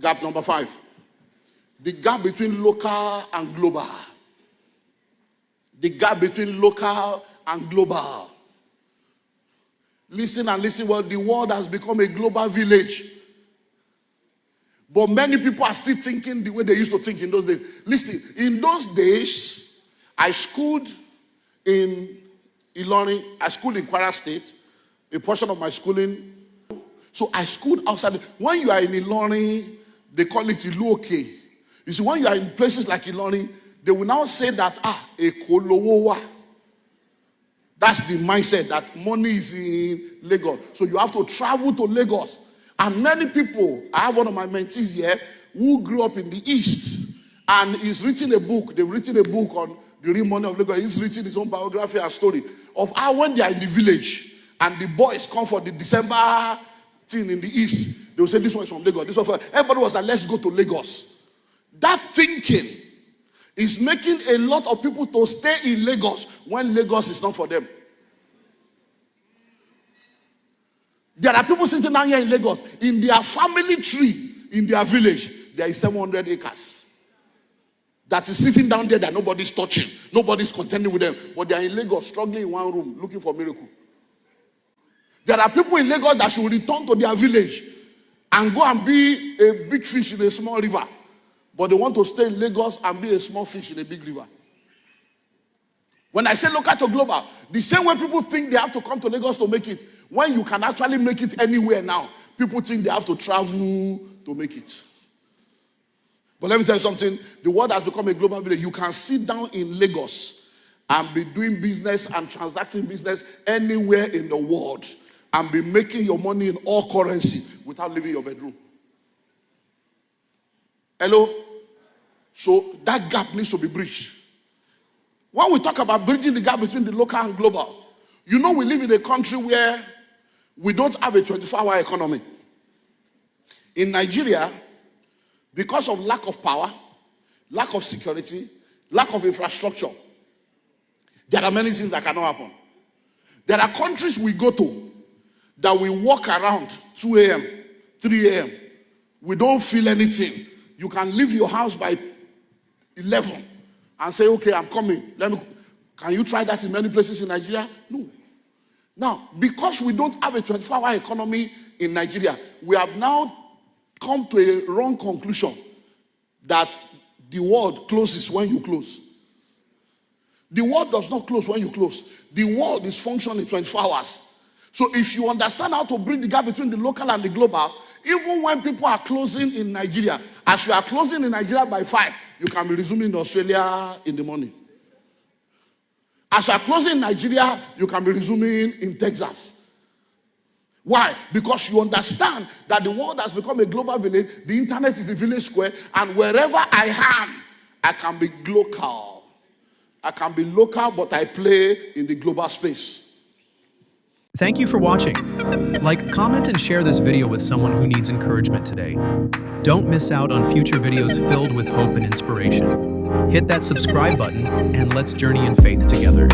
Gap number 5. The gap between local and global. The gap between local and global. Listen and listen well. The world has become a global village. But many people are still thinking the way they used to think in those days. Listen, in those days, I schooled in Ilorin. I schooled in Kwara State. A portion of my schooling. So I schooled outside. When you are in Ilorin, they call it Iluoke. You see, when you are in places like Ilorin, they will now say that, Ekolowowa. That's the mindset that money is in Lagos. So you have to travel to Lagos. And many people, I have one of my mentees here who grew up in the East, and he's written a book. They've written a book on the real money of Lagos. He's written his own biography and story of how when they are in the village and the boys come for the December thing in the East, they will say, this one is from Lagos. This one from... Everybody was like, let's go to Lagos. That thinking is making a lot of people to stay in Lagos when Lagos is not for them. There are people sitting down here in Lagos. In their family tree, in their village, there is 700 acres. That is sitting down there that nobody's touching. Nobody's contending with them. But they are in Lagos, struggling in one room, looking for a miracle. There are people in Lagos that should return to their village and go and be a big fish in a small river. But they want to stay in Lagos and be a small fish in a big river. When I say local to global, the same way people think they have to come to Lagos to make it, when you can actually make it anywhere now, people think they have to travel to make it. But let me tell you something, the world has become a global village. You can sit down in Lagos and be doing business and transacting business anywhere in the world and be making your money in all currency without leaving your bedroom. Hello? So that gap needs to be bridged. When we talk about bridging the gap between the local and global, you know we live in a country where we don't have a 24-hour economy. In Nigeria, because of lack of power, lack of security, lack of infrastructure, there are many things that cannot happen. There are countries we go to that we walk around 2 a.m., 3 a.m. We don't feel anything. You can leave your house by 11 and say, okay, I'm coming. Can you try that in many places in Nigeria? No. Now, because we don't have a 24-hour economy in Nigeria, we have now come to a wrong conclusion that the world closes when you close. The world does not close when you close. The world is functioning 24 hours. So if you understand how to bridge the gap between the local and the global, even when people are closing in Nigeria, as you are closing in Nigeria by 5, you can be resuming in Australia in the morning. As you are closing in Nigeria, you can be resuming in Texas. Why? Because you understand that the world has become a global village, the internet is the village square, and wherever I am, I can be local. I can be local, but I play in the global space. Thank you for watching. Like, comment, and share this video with someone who needs encouragement today. Don't miss out on future videos filled with hope and inspiration. Hit that subscribe button, and let's journey in faith together.